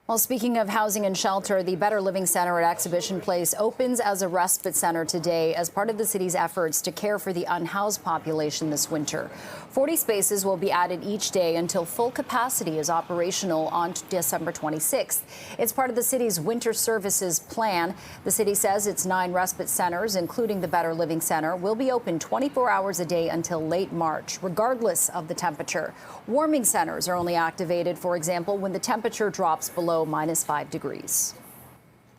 Well, speaking of housing and shelter, the Better Living Center at Exhibition Place opens as a respite center today as part of the city's efforts to care for the unhoused population this winter. 40 spaces will be added each day until full capacity is operational on December 26th. It's part of the city's winter services plan. The city says its 9 respite centers, including the Better Living Center, will be open 24 hours a day until late March, regardless of the temperature. Warming centers are only activated, for example, when the temperature drops below -5 degrees.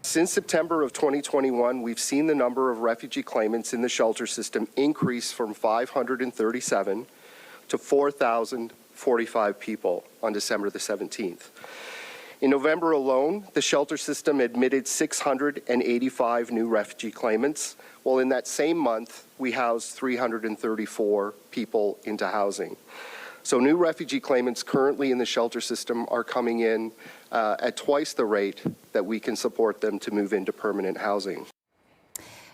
Since September of 2021, we've seen the number of refugee claimants in the shelter system increase from 537 to 4,045 people on December the 17th. In November alone, the shelter system admitted 685 new refugee claimants, while in that same month, we housed 334 people into housing. So new refugee claimants currently in the shelter system are coming in at twice the rate that we can support them to move into permanent housing.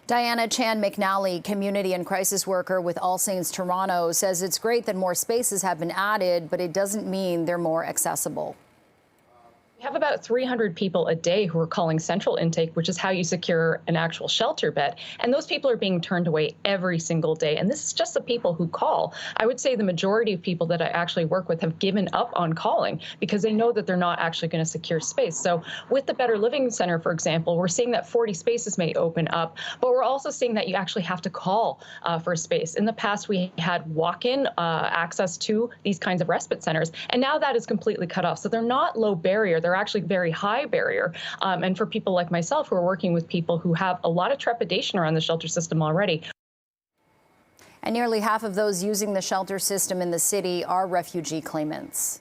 Diana Chan McNally, community and crisis worker with All Saints Toronto, says it's great that more spaces have been added, but it doesn't mean they're more accessible. We have about 300 people a day who are calling central intake, which is how you secure an actual shelter bed. And those people are being turned away every single day. And this is just the people who call. I would say the majority of people that I actually work with have given up on calling because they know that they're not actually going to secure space. So with the Better Living Center, for example, we're seeing that 40 spaces may open up, but we're also seeing that you actually have to call for a space. In the past, we had walk-in access to these kinds of respite centers, and now that is completely cut off. So they're not low barrier. They're actually very high barrier. And for people like myself who are working with people who have a lot of trepidation around the shelter system already. And nearly half of those using the shelter system in the city are refugee claimants.